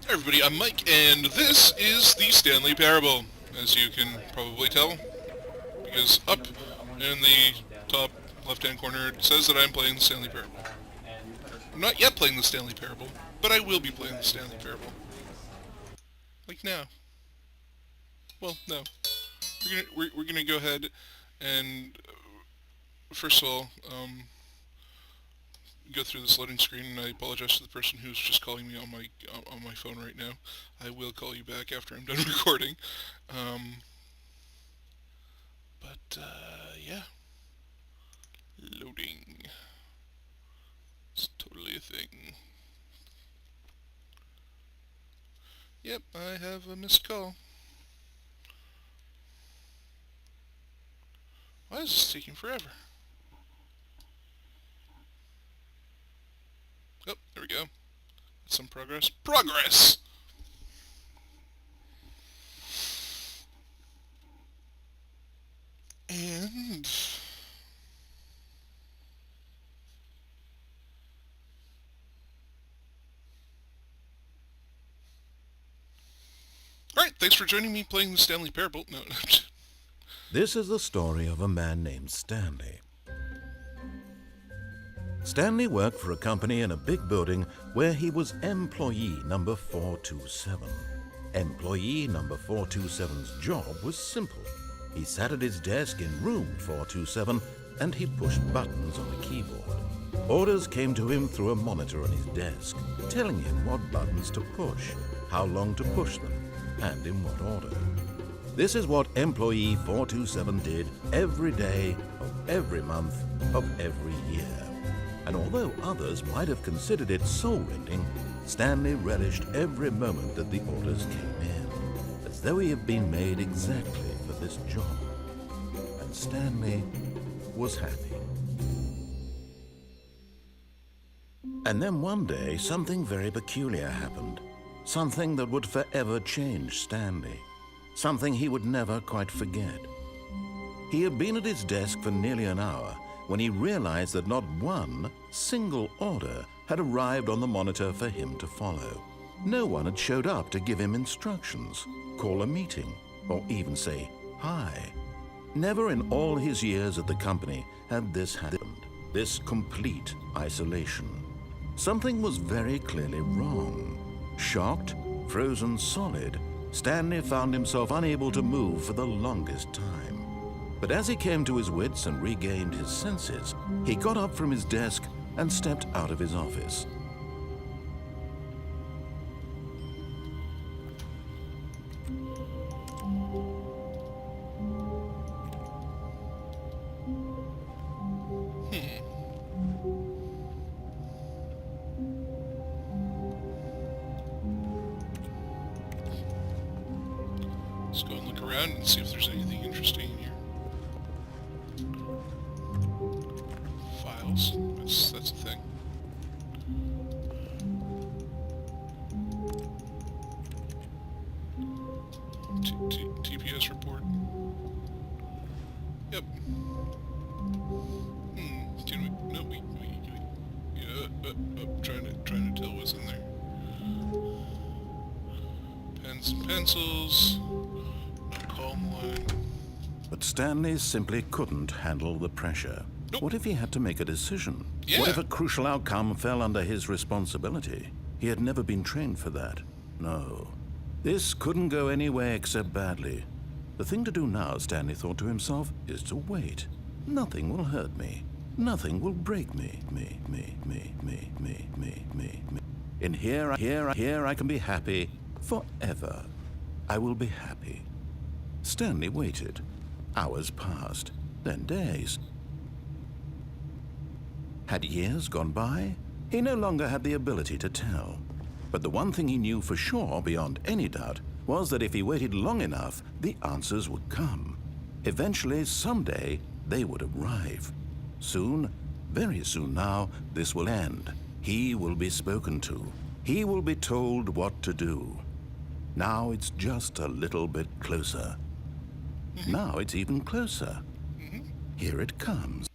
Hi everybody, I'm Mike, and this is the Stanley Parable, as you can probably tell, because up in the top left-hand corner it says that I'm playing the Stanley Parable. I'm not yet playing the Stanley Parable, but I will be playing the Stanley Parable. Like now. Well, no. We're gonna go ahead and, first of all, go through this loading screen, and I apologize to the person who's just calling me on my phone right now. I will call you back after I'm done recording. Yeah. Loading. It's totally a thing. Yep, I have a missed call. Why is this taking forever? Oh, there we go. That's some progress. Progress! And... Alright, thanks for joining me playing the Stanley Parable. No, This is the story of a man named Stanley. Stanley worked for a company in a big building where he was employee number 427. Employee number 427's job was simple. He sat at his desk in room 427 and he pushed buttons on the keyboard. Orders came to him through a monitor on his desk, telling him what buttons to push, how long to push them, and in what order. This is what employee 427 did every day of every month of every year. And although others might have considered it soul-rending, Stanley relished every moment that the orders came in, as though he had been made exactly for this job. And Stanley was happy. And then one day, something very peculiar happened. Something that would forever change Stanley. Something he would never quite forget. He had been at his desk for nearly an hour when he realized that not one single order had arrived on the monitor for him to follow. No one had showed up to give him instructions, call a meeting, or even say hi. Never in all his years at the company had this happened, this complete isolation. Something was very clearly wrong. Shocked, frozen solid, Stanley found himself unable to move for the longest time. But as he came to his wits and regained his senses, he got up from his desk and stepped out of his office. Let's go and look around and see if there's anything interesting in here. Files. That's a thing. TPS report. Yep. Can we? No, we. Yeah. Trying to tell what's in there. Pens and pencils. No calm line. But Stanley simply couldn't handle the pressure. Nope. What if he had to make a decision? Yeah. What if a crucial outcome fell under his responsibility? He had never been trained for that. No. This couldn't go any way except badly. The thing to do now, Stanley thought to himself, is to wait. Nothing will hurt me. Nothing will break me. Me. In here I can be happy forever. I will be happy. Stanley waited. Hours passed, then days. Had years gone by? He no longer had the ability to tell. But the one thing he knew for sure, beyond any doubt, was that if he waited long enough, the answers would come. Eventually, someday, they would arrive. Soon, very soon now, this will end. He will be spoken to. He will be told what to do. Now it's just a little bit closer. Now it's even closer. Here it comes.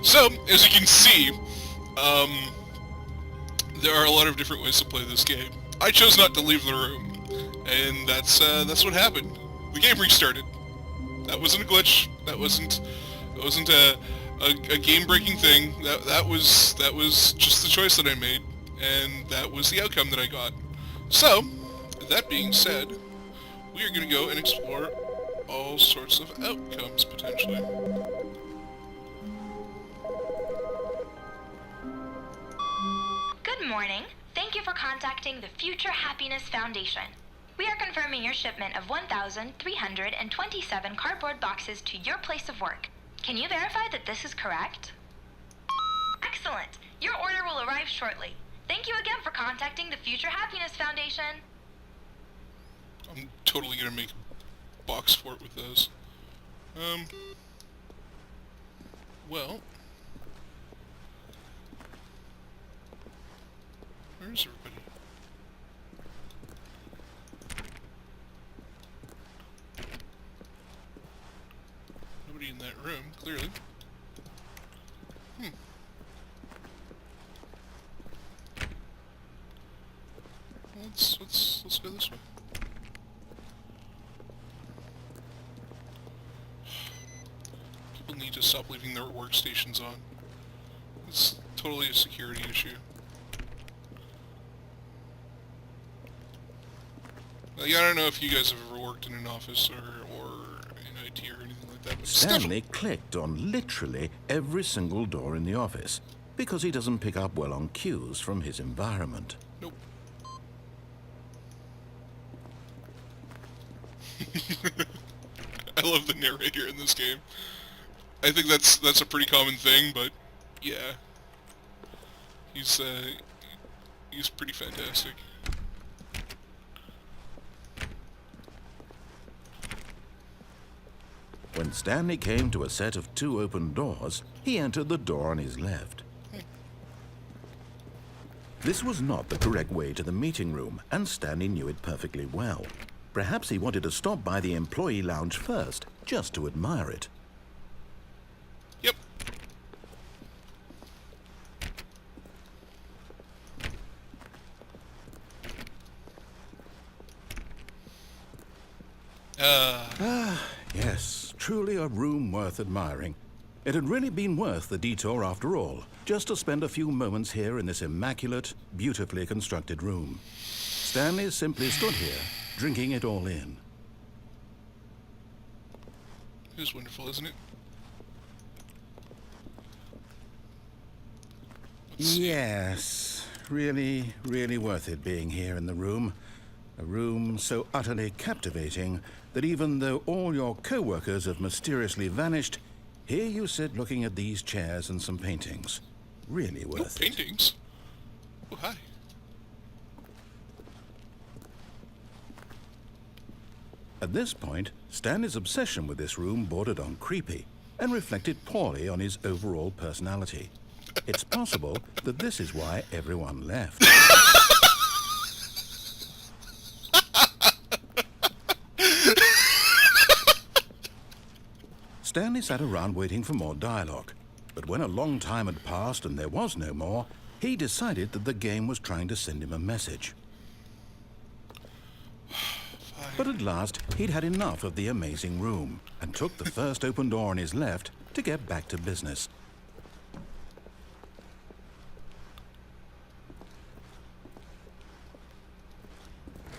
So, as you can see, there are a lot of different ways to play this game. I chose not to leave the room, and that's what happened. The game restarted. That wasn't a glitch. That wasn't a game-breaking thing. That was just the choice that I made, and that was the outcome that I got. So, that being said, we are going to go and explore all sorts of outcomes potentially. Good morning. Thank you for contacting the Future Happiness Foundation. We are confirming your shipment of 1,327 cardboard boxes to your place of work. Can you verify that this is correct? Excellent. Your order will arrive shortly. Thank you again for contacting the Future Happiness Foundation. I'm totally going to make a box fort with those. Well... Where's everybody? Nobody in that room, clearly. Let's go this way. People need to stop leaving their workstations on. It's totally a security issue. Like, I don't know if you guys have ever worked in an office or in IT or anything like that. But Stanley clicked on literally every single door in the office because he doesn't pick up well on cues from his environment. Nope. I love the narrator in this game. I think that's a pretty common thing, but yeah, he's pretty fantastic. When Stanley came to a set of 2 open doors, he entered the door on his left. This was not the correct way to the meeting room, and Stanley knew it perfectly well. Perhaps he wanted to stop by the employee lounge first, just to admire it. Yep. Yes, truly a room worth admiring. It had really been worth the detour after all, just to spend a few moments here in this immaculate, beautifully constructed room. Stanley simply stood here, drinking it all in. It is wonderful, isn't it? Yes, really, really worth it being here in the room. A room so utterly captivating that even though all your co-workers have mysteriously vanished, here you sit looking at these chairs and some paintings. Really worth it. Paintings? Oh, hi. At this point, Stanley's obsession with this room bordered on creepy and reflected poorly on his overall personality. It's possible that this is why everyone left. Stanley sat around waiting for more dialogue, but when a long time had passed and there was no more, he decided that the game was trying to send him a message. But at last, he'd had enough of the amazing room and took the first open door on his left to get back to business.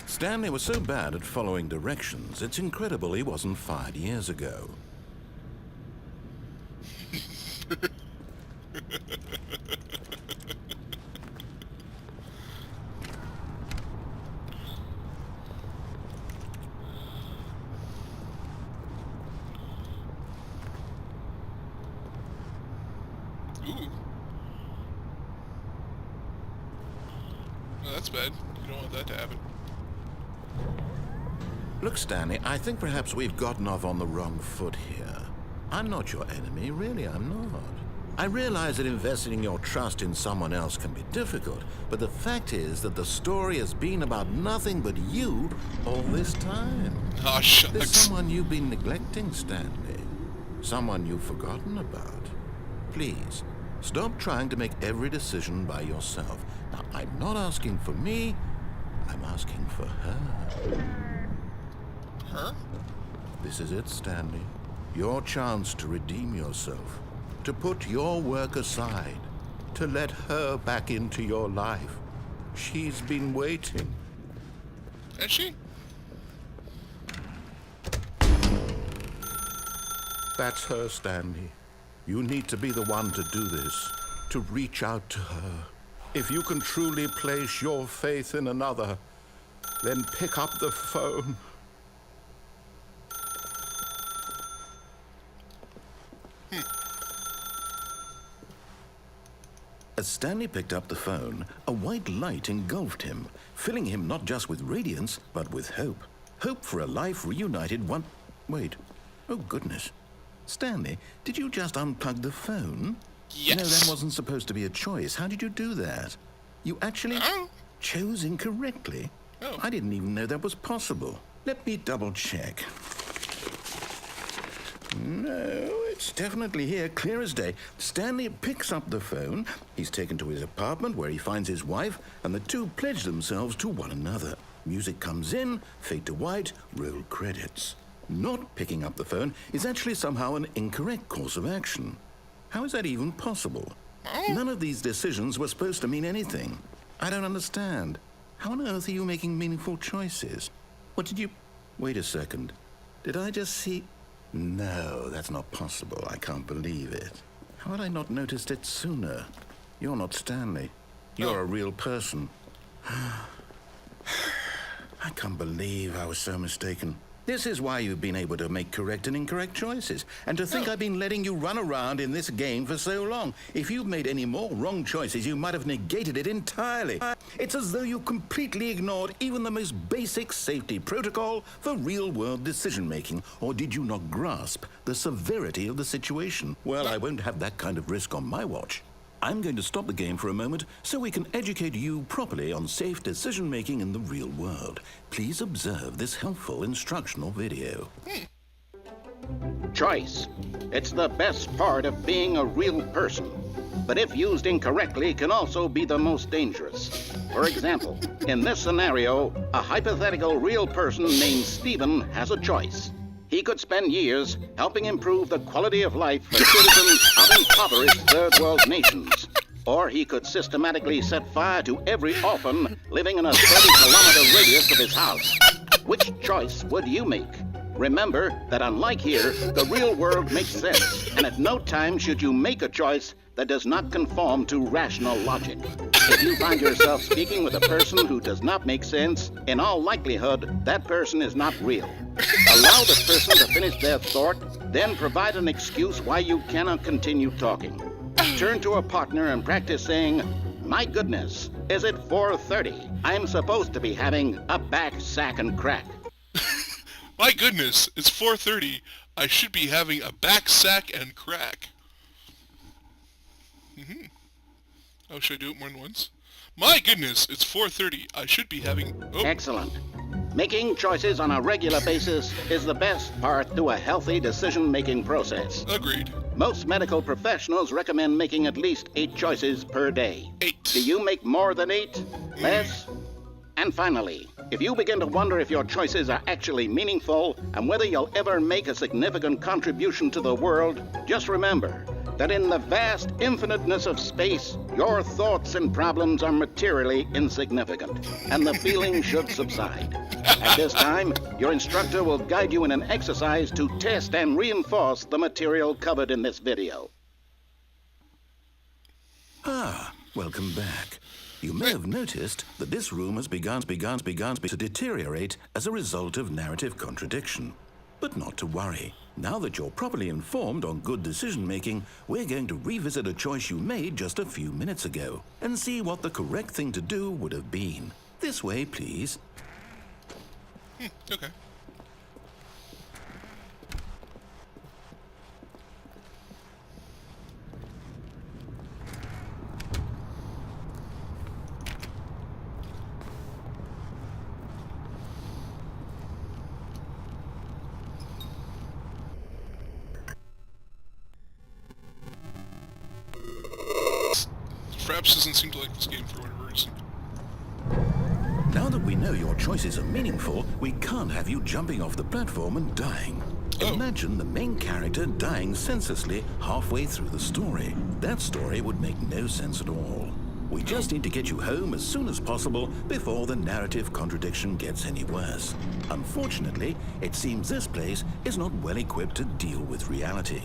Stanley was so bad at following directions, it's incredible he wasn't fired years ago. Ooh. No, that's bad. You don't want that to happen. Look, Stanley, I think perhaps we've gotten off on the wrong foot here. I'm not your enemy, really, I'm not. I realize that investing your trust in someone else can be difficult, but the fact is that the story has been about nothing but you all this time. Ah, shucks. There's someone you've been neglecting, Stanley. Someone you've forgotten about. Please, stop trying to make every decision by yourself. Now, I'm not asking for me, I'm asking for her. Her? This is it, Stanley. Your chance to redeem yourself, to put your work aside, to let her back into your life. She's been waiting. Has she? That's her, Stanley. You need to be the one to do this, to reach out to her. If you can truly place your faith in another, then pick up the phone. As Stanley picked up the phone, a white light engulfed him, filling him not just with radiance, but with hope. Hope for a life reunited one... Wait. Oh, goodness. Stanley, did you just unplug the phone? Yes. No, that wasn't supposed to be a choice. How did you do that? You actually chose incorrectly? Oh. I didn't even know that was possible. Let me double check. No, it's definitely here, clear as day. Stanley picks up the phone. He's taken to his apartment where he finds his wife, and the two pledge themselves to one another. Music comes in, fade to white, roll credits. Not picking up the phone is actually somehow an incorrect course of action. How is that even possible? None of these decisions were supposed to mean anything. I don't understand. How on earth are you making meaningful choices? What did you... Wait a second. Did I just see... No, that's not possible. I can't believe it. How had I not noticed it sooner? You're not Stanley. You're a real person. I can't believe I was so mistaken. This is why you've been able to make correct and incorrect choices. And to think I've been letting you run around in this game for so long. If you've made any more wrong choices, you might have negated it entirely. It's as though you completely ignored even the most basic safety protocol for real-world decision-making. Or did you not grasp the severity of the situation? Well, I won't have that kind of risk on my watch. I'm going to stop the game for a moment so we can educate you properly on safe decision-making in the real world. Please observe this helpful instructional video. Choice. It's the best part of being a real person. But if used incorrectly, can also be the most dangerous. For example, in this scenario, a hypothetical real person named Stephen has a choice. He could spend years helping improve the quality of life for citizens of impoverished third world nations. Or he could systematically set fire to every orphan living in a 30-kilometer radius of his house. Which choice would you make? Remember that unlike here, the real world makes sense, and at no time should you make a choice that does not conform to rational logic. If you find yourself speaking with a person who does not make sense, in all likelihood, that person is not real. Allow the person to finish their thought, then provide an excuse why you cannot continue talking. Turn to a partner and practice saying, "My goodness, is it 4:30? I'm supposed to be having a back, sack, and crack." My goodness, it's 4:30. I should be having a back, sack, and crack. Oh, should I do it more than once? My goodness, it's 4:30. I should be having... Oh. Excellent. Making choices on a regular basis is the best part to a healthy decision-making process. Agreed. Most medical professionals recommend making at least 8 choices per day. 8. Do you make more than 8? Less? And finally, if you begin to wonder if your choices are actually meaningful and whether you'll ever make a significant contribution to the world, just remember that in the vast infiniteness of space, your thoughts and problems are materially insignificant, and the feeling should subside. At this time, your instructor will guide you in an exercise to test and reinforce the material covered in this video. Welcome back. You may have noticed that this room has begun to deteriorate as a result of narrative contradiction. But not to worry. Now that you're properly informed on good decision-making, we're going to revisit a choice you made just a few minutes ago and see what the correct thing to do would have been. This way, please. Okay. perhaps doesn't seem to like this game for whatever reason. Now that we know your choices are meaningful, we can't have you jumping off the platform and dying. Oh. Imagine the main character dying senselessly halfway through the story. That story would make no sense at all. We just need to get you home as soon as possible before the narrative contradiction gets any worse. Unfortunately, it seems this place is not well equipped to deal with reality.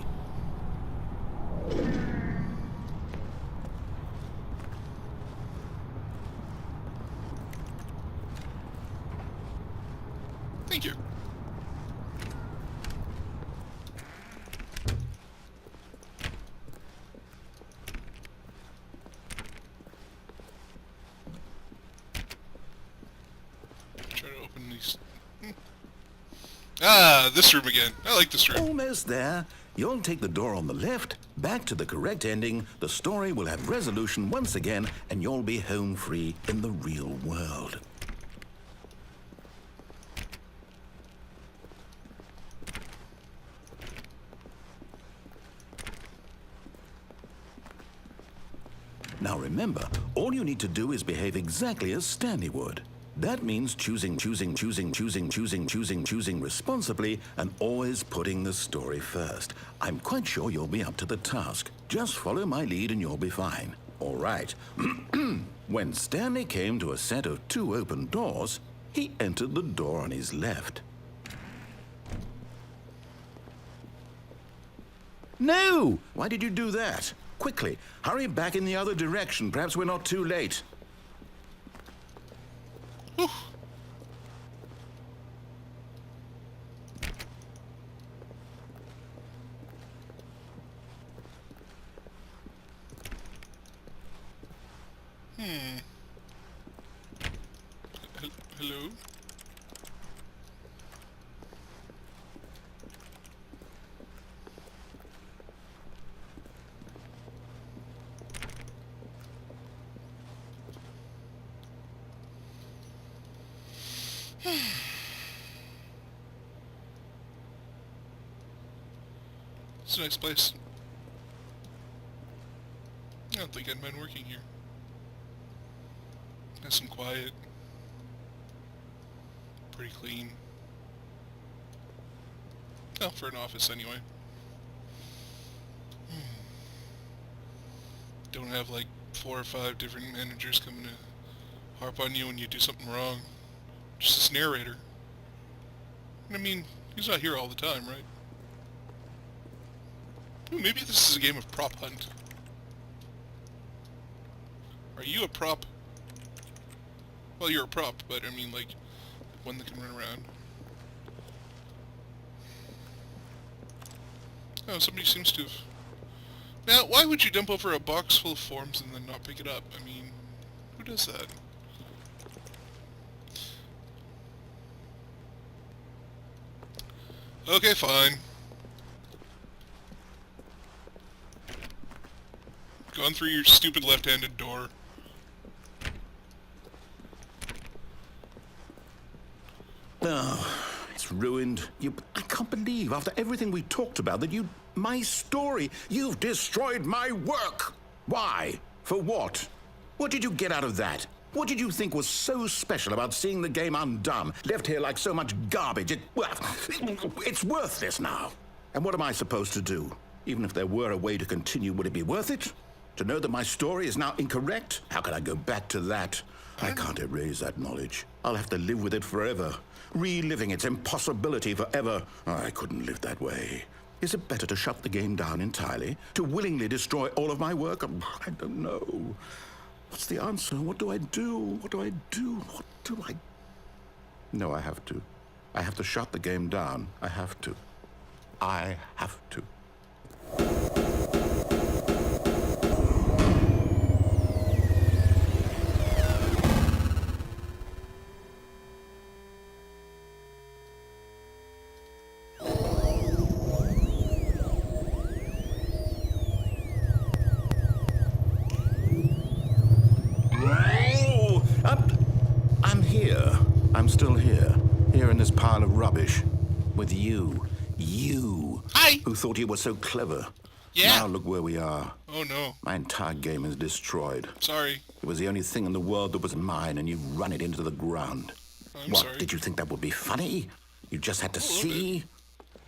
Thank you. Try to open these. Ah, this room again. I like this room. Almost there. You'll take the door on the left, back to the correct ending, the story will have resolution once again, and you'll be home free in the real world. Now remember, all you need to do is behave exactly as Stanley would. That means choosing responsibly and always putting the story first. I'm quite sure you'll be up to the task. Just follow my lead and you'll be fine. All right. When Stanley came to a set of 2 open doors, he entered the door on his left. No! Why did you do that? Quickly, hurry back in the other direction. Perhaps we're not too late. Whew. Hello? It's a nice place. I don't think I'd mind working here. Nice and quiet. Pretty clean. Well, for an office anyway. Don't have like 4 or 5 different managers coming to harp on you when you do something wrong. Just this narrator. I mean, he's not here all the time, right? Ooh, maybe this is a game of prop hunt. Are you a prop? Well, you're a prop, but I mean, like, one that can run around. Oh, somebody seems to have... Now, why would you dump over a box full of forms and then not pick it up? I mean, who does that? Okay, fine. Gone through your stupid left-handed door. Oh, it's ruined. I can't believe, after everything we talked about, that my story, you've destroyed my work. Why? For what? What did you get out of that? What did you think was so special about seeing the game undone, left here like so much garbage? It's worthless now. And what am I supposed to do? Even if there were a way to continue, would it be worth it? To know that my story is now incorrect? How can I go back to that? I can't erase that knowledge. I'll have to live with it forever, reliving its impossibility forever. I couldn't live that way. Is it better to shut the game down entirely? To willingly destroy all of my work? I don't know. What's the answer? What do I do? What do I do? What do I... No, I have to. I have to shut the game down. I have to. I have to. I'm here. I'm still here. Here in this pile of rubbish. With you. You. Hi! Who thought you were so clever. Yeah. Now look where we are. Oh no. My entire game is destroyed. Sorry. It was the only thing in the world that was mine, and you run it into the ground. I'm What, sorry. did you think that would be funny? You just had to little see?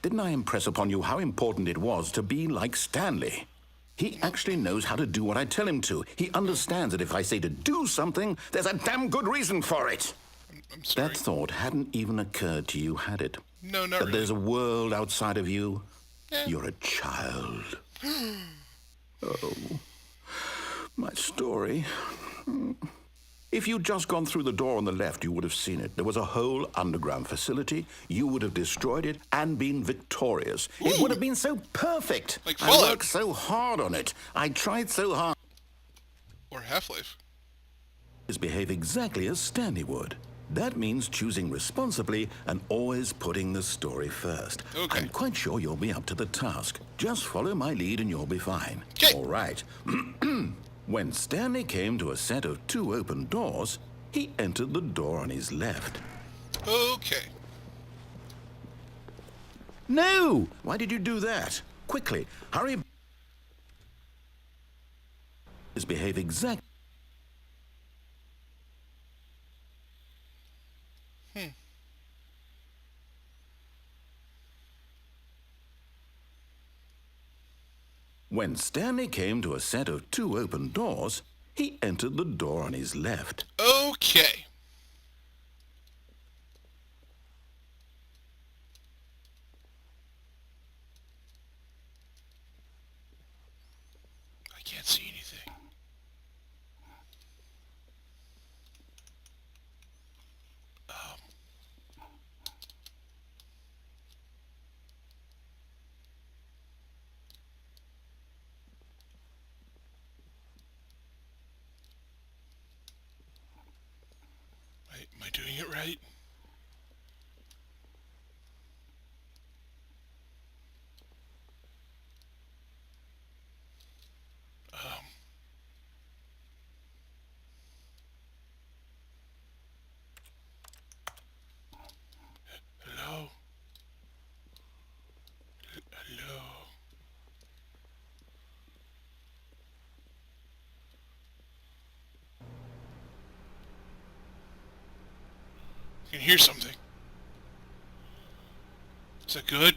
Didn't I impress upon you how important it was to be like Stanley? He actually knows how to do what I tell him to. He understands that if I say to do something, there's a damn good reason for it. I'm sorry. That thought hadn't even occurred to you, had it? No, not That really. there's a world outside of you? Eh. You're a child. Oh, my story. If you'd just gone through the door on the left, you would have seen it. There was a whole underground facility. You would have destroyed it and been victorious. It would have been so perfect. Like I Fallout. worked so hard on it. I tried so hard. Or Half-Life. Behave exactly as Stanley would. That means choosing responsibly and always putting the story first. Okay. I'm quite sure you'll be up to the task. Just follow my lead and you'll be fine. 'Kay. All right. When Stanley came to a set of 2 open doors, he entered the door on his left. Okay. No! Why did you do that? Quickly, hurry. Behave exactly. When Stanley came to a set of 2 open doors, he entered the door on his left. Okay. I can't see anything. Am I doing it right? Hello? Hello? I can hear something. Is that good?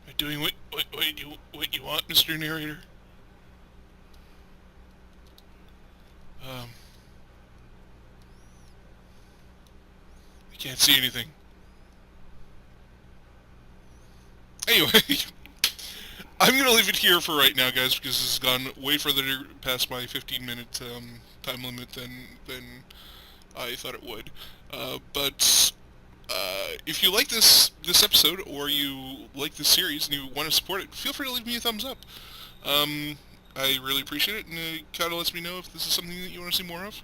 Am I doing what you want, Mr. Narrator? I can't see anything. Anyway, I'm gonna leave it here for right now, guys, because this has gone way further past my 15-minute time limit than I thought it would. But if you like this episode, or you like this series and you want to support it, feel free to leave me a thumbs up. I really appreciate it, and it kind of lets me know if this is something that you want to see more of.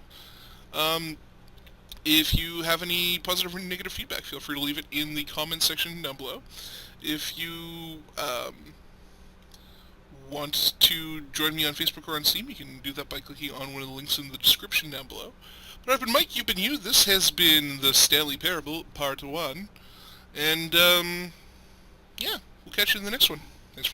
If you have any positive or negative feedback, feel free to leave it in the comments section down below. If you want to join me on Facebook or on Steam, you can do that by clicking on one of the links in the description down below. But I've been Mike, you've been you. This has been the Stanley Parable, Part 1. And, yeah, we'll catch you in the next one.